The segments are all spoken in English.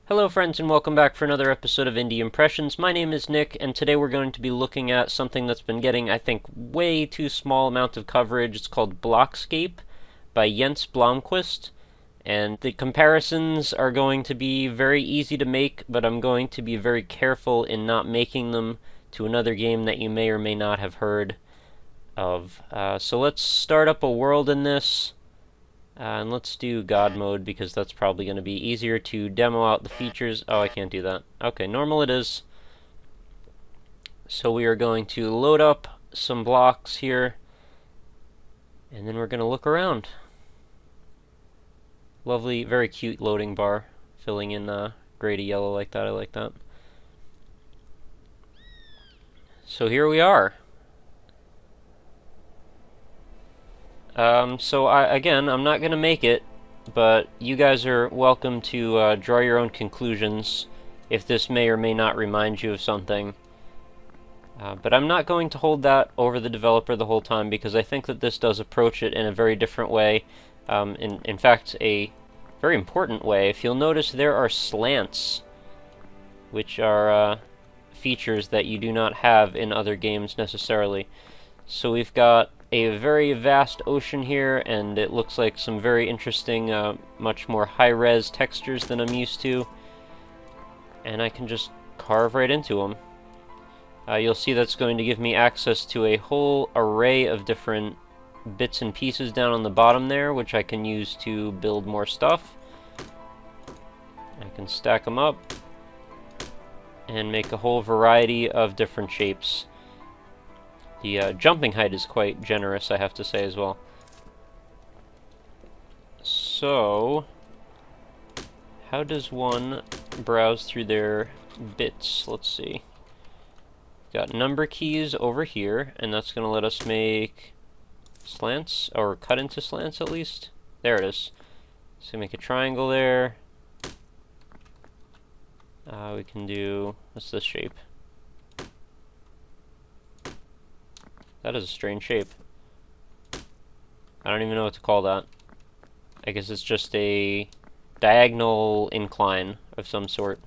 Hello friends and welcome back for another episode of Indie Impressions. My name is Nick and today we're going to be looking at something that's been getting, I think, way too small amount of coverage. It's called Blockscape by Jens Blomqvist, and the comparisons are going to be very easy to make, but I'm going to be very careful in not making them to another game that you may or may not have heard of. So let's start up a world in this. And let's do God mode because that's probably going to be easier to demo out the features. Oh, I can't do that. Okay, normal it is. So we are going to load up some blocks here, and then we're going to look around. Lovely, very cute loading bar, filling in gray to yellow like that. I like that. So here we are. Again, I'm not going to make it, but you guys are welcome to draw your own conclusions if this may or may not remind you of something. But I'm not going to hold that over the developer the whole time because I think that this does approach it in a very different way. In fact, a very important way. If you'll notice, there are slants, which are features that you do not have in other games necessarily. So we've got a very vast ocean here, and it looks like some very interesting, much more high-res textures than I'm used to. And I can just carve right into them. You'll see that's going to give me access to a whole array of different bits and pieces down on the bottom there, which I can use to build more stuff. I can stack them up and make a whole variety of different shapes. The jumping height is quite generous, I have to say, as well. So, how does one browse through their bits? Let's see. Got number keys over here, and that's going to let us make slants, or cut into slants at least. There it is. So make a triangle there. We can do, what's this shape? That is a strange shape. I don't even know what to call that. I guess it's just a diagonal incline of some sort.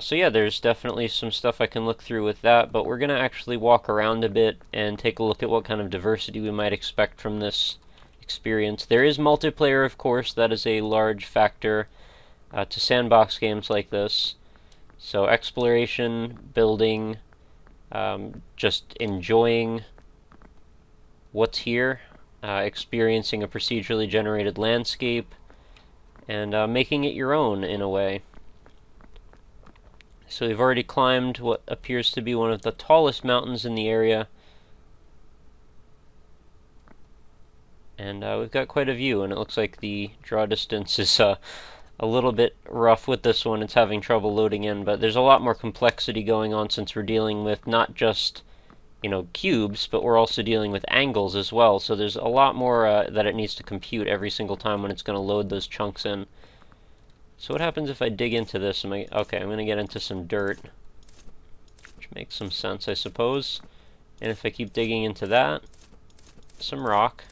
So yeah, there's definitely some stuff I can look through with that, but we're going to actually walk around a bit and take a look at what kind of diversity we might expect from this experience. There is multiplayer, of course. That is a large factor to sandbox games like this. So exploration, building, just enjoying what's here, experiencing a procedurally generated landscape, and making it your own in a way. So we've already climbed what appears to be one of the tallest mountains in the area, and we've got quite a view, and it looks like the draw distance is a little bit rough with this one. It's having trouble loading in, but there's a lot more complexity going on since we're dealing with not just, you know, cubes, but we're also dealing with angles as well. So there's a lot more that it needs to compute every single time when it's going to load those chunks in. So what happens if I dig into this? Okay, I'm going to get into some dirt, which makes some sense, I suppose. And if I keep digging into that, some rock.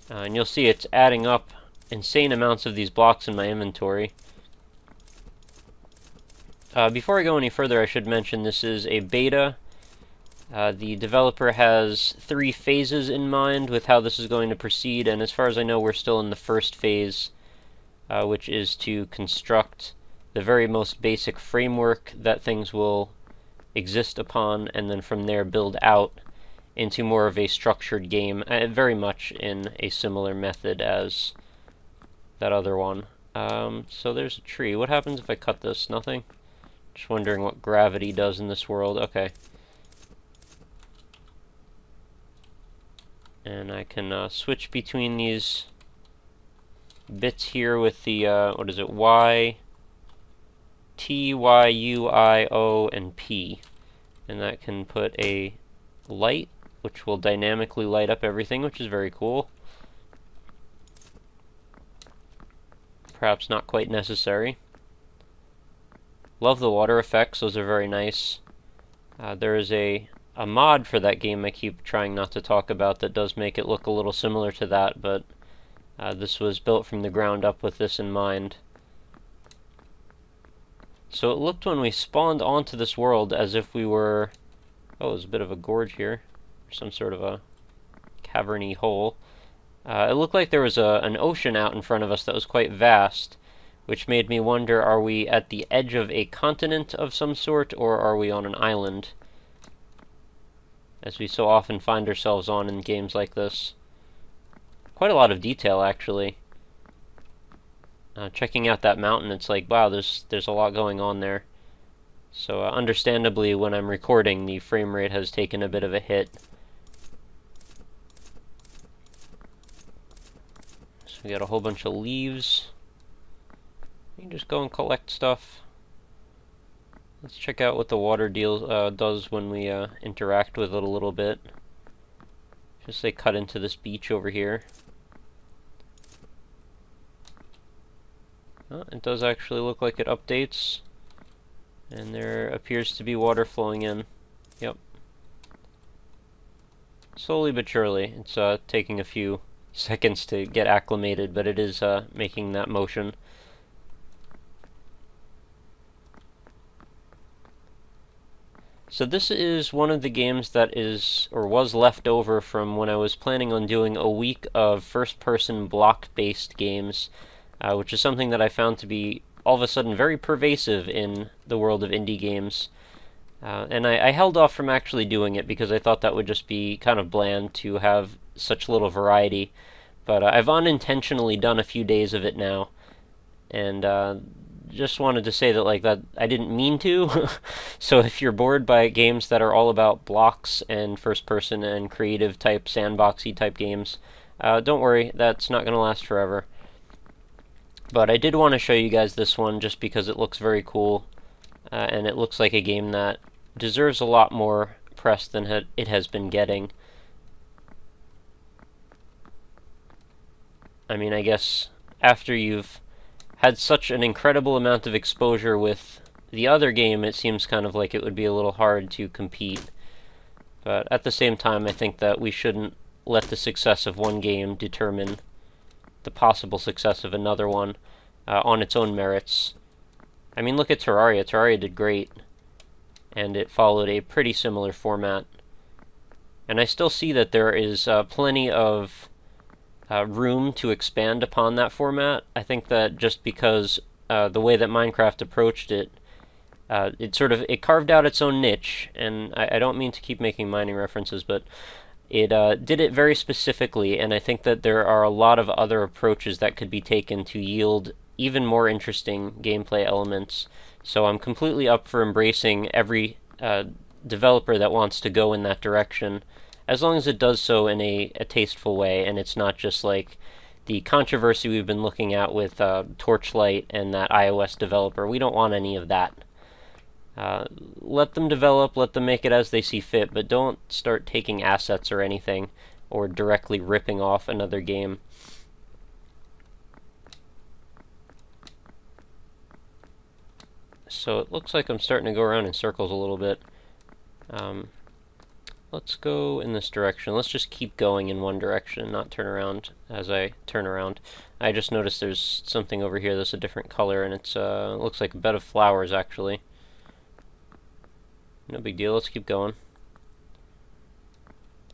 And you'll see it's adding up insane amounts of these blocks in my inventory. Before I go any further, I should mention this is a beta. The developer has 3 phases in mind with how this is going to proceed, and as far as I know, we're still in the first phase, which is to construct the very most basic framework that things will exist upon, and then from there build out into more of a structured game, very much in a similar method as that other one. So there's a tree. What happens if I cut this? Nothing? Just wondering what gravity does in this world. Okay. And I can switch between these bits here with the, what is it, Y, T, Y, U, I, O, and P. And that can put a light, which will dynamically light up everything, which is very cool. Perhaps not quite necessary. Love the water effects, those are very nice. There is a mod for that game I keep trying not to talk about that does make it look a little similar to that, but This was built from the ground up with this in mind. So it looked when we spawned onto this world as if we were... Oh, there's a bit of a gorge here. Some sort of a caverny hole. It looked like there was an ocean out in front of us that was quite vast, which made me wonder, are we at the edge of a continent of some sort, or are we on an island? As we so often find ourselves on in games like this. Quite a lot of detail, actually. Checking out that mountain, it's like, wow, there's a lot going on there. So understandably, when I'm recording, the frame rate has taken a bit of a hit. So we got a whole bunch of leaves. You can just go and collect stuff. Let's check out what the water does when we interact with it a little bit. Just say cut into this beach over here. Oh, it does actually look like it updates. And there appears to be water flowing in. Yep. Slowly but surely. It's taking a few seconds to get acclimated, but it is making that motion. So this is one of the games that is, or was left over from when I was planning on doing a week of first-person block-based games, which is something that I found to be all of a sudden very pervasive in the world of indie games. And I held off from actually doing it because I thought that would just be kind of bland to have such little variety. But I've unintentionally done a few days of it now, and just wanted to say that that I didn't mean to. So if you're bored by games that are all about blocks and first-person and creative type, sandboxy type games, don't worry, that's not going to last forever. But I did want to show you guys this one just because it looks very cool, and it looks like a game that deserves a lot more press than it has been getting. I mean, I guess after you've had such an incredible amount of exposure with the other game, it seems kind of like it would be a little hard to compete. But at the same time, I think that we shouldn't let the success of one game determine the possible success of another one on its own merits. I mean, look at Terraria. Terraria did great, and it followed a pretty similar format. And I still see that there is plenty of room to expand upon that format. I think that just because the way that Minecraft approached it, it carved out its own niche, and I don't mean to keep making mining references, but it did it very specifically, and I think that there are a lot of other approaches that could be taken to yield even more interesting gameplay elements. So I'm completely up for embracing every developer that wants to go in that direction, as long as it does so in a tasteful way, and it's not just like the controversy we've been looking at with Torchlight and that iOS developer. We don't want any of that. Let them develop, let them make it as they see fit, but don't start taking assets or anything, or directly ripping off another game. So it looks like I'm starting to go around in circles a little bit. Let's go in this direction. Let's just keep going in one direction, not turn around as I turn around. I just noticed there's something over here that's a different color, and it looks like a bed of flowers, actually. No big deal, let's keep going.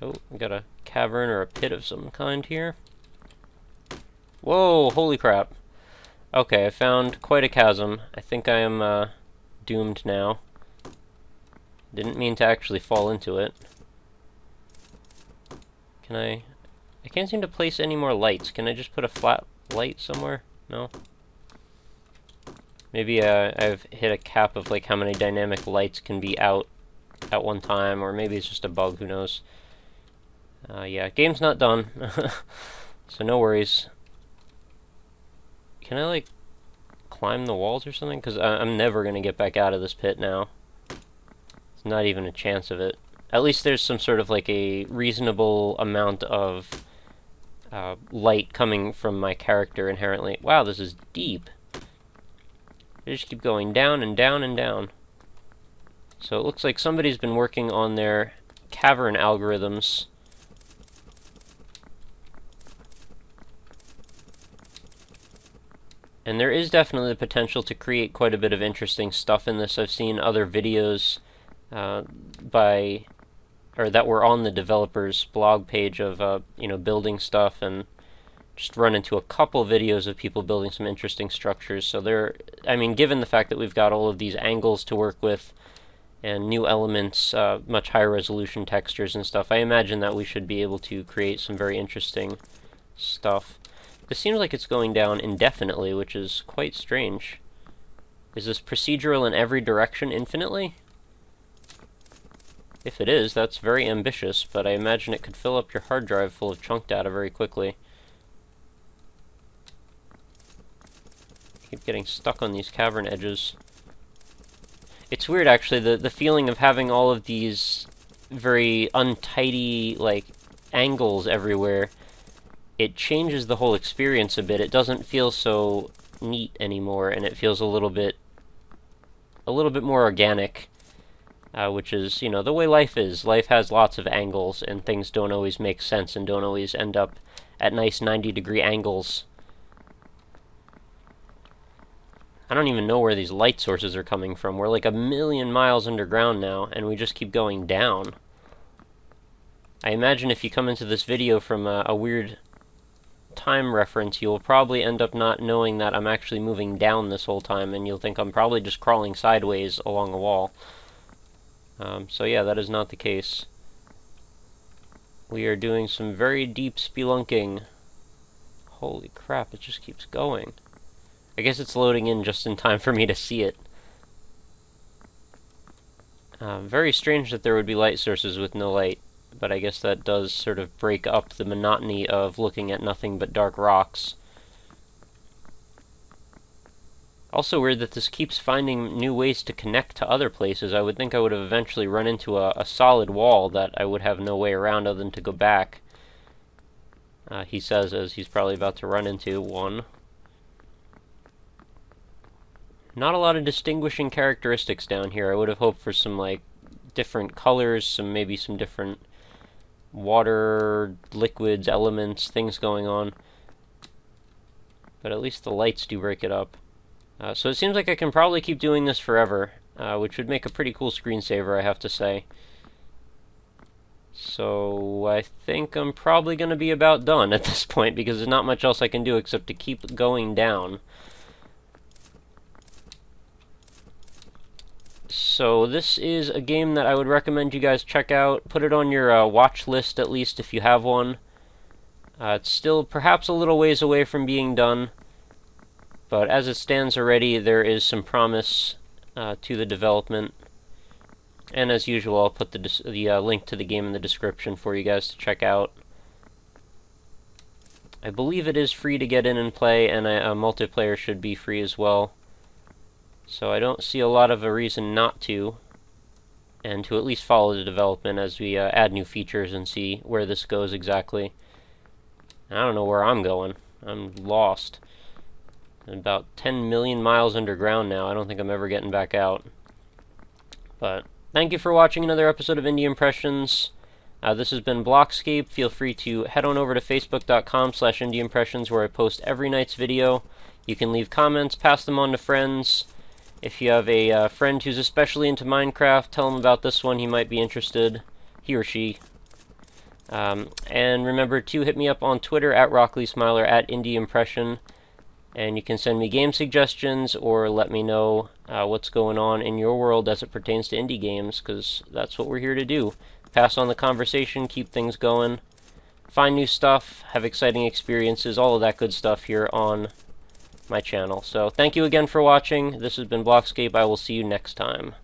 Oh, we got a cavern or a pit of some kind here. Whoa, holy crap. Okay, I found quite a chasm. I think I am doomed now. Didn't mean to actually fall into it. Can I can't seem to place any more lights. Can I just put a flat light somewhere? No? Maybe I've hit a cap of how many dynamic lights can be out at one time, or maybe it's just a bug, who knows. Yeah, game's not done, so no worries. Can I, climb the walls or something? Because I'm never going to get back out of this pit now. There's not even a chance of it. At least there's some sort of, a reasonable amount of light coming from my character inherently. Wow, this is deep. They just keep going down and down and down. So it looks like somebody's been working on their cavern algorithms. And there is definitely the potential to create quite a bit of interesting stuff in this. I've seen other videos by, or that were on the developer's blog page of, building stuff, and just run into a couple videos of people building some interesting structures. So given the fact that we've got all of these angles to work with, and new elements, much higher resolution textures and stuff, I imagine that we should be able to create some very interesting stuff. This seems like it's going down indefinitely, which is quite strange. Is this procedural in every direction infinitely? If it is, that's very ambitious, but I imagine it could fill up your hard drive full of chunk data very quickly. I keep getting stuck on these cavern edges. It's weird, actually, the feeling of having all of these very untidy, angles everywhere. It changes the whole experience a bit. It doesn't feel so neat anymore, and it feels a little bit more organic, which is, the way life is. Life has lots of angles, and things don't always make sense and don't always end up at nice 90-degree angles. I don't even know where these light sources are coming from. We're like 1,000,000 miles underground now, and we just keep going down. I imagine if you come into this video from a weird time reference, you'll probably end up not knowing that I'm actually moving down this whole time, and you'll think I'm probably just crawling sideways along a wall. So yeah, that is not the case. We are doing some very deep spelunking. Holy crap, it just keeps going. I guess it's loading in just in time for me to see it. Very strange that there would be light sources with no light, but I guess that does sort of break up the monotony of looking at nothing but dark rocks. Also weird that this keeps finding new ways to connect to other places. I would think I would have eventually run into a solid wall that I would have no way around other than to go back. He says as he's probably about to run into one. Not a lot of distinguishing characteristics down here. I would have hoped for some, different colors, maybe some different water, liquids, elements, things going on. But at least the lights do break it up. So it seems like I can probably keep doing this forever, which would make a pretty cool screensaver, I have to say. So I think I'm probably going to be about done at this point, because there's not much else I can do except to keep going down. So this is a game that I would recommend you guys check out. Put it on your watch list, at least, if you have one. It's still perhaps a little ways away from being done, but as it stands already, there is some promise to the development. And as usual, I'll put the link to the game in the description for you guys to check out. I believe it is free to get in and play, and a multiplayer should be free as well. So I don't see a lot of a reason not to, and to at least follow the development as we add new features and see where this goes exactly. I don't know where I'm going. I'm lost. I'm about 10 million miles underground now. I don't think I'm ever getting back out. But thank you for watching another episode of Indie Impressions. This has been Blockscape. Feel free to head on over to facebook.com/indieimpressions, where I post every night's video. You can leave comments, pass them on to friends. If you have a friend who's especially into Minecraft, tell him about this one. He might be interested. He or she. And remember to hit me up on Twitter at RockLeeSmile or at IndieImpression. And you can send me game suggestions or let me know what's going on in your world as it pertains to indie games, because that's what we're here to do. Pass on the conversation, keep things going, find new stuff, have exciting experiences, all of that good stuff here on my channel. So thank you again for watching. This has been Blockscape. I will see you next time.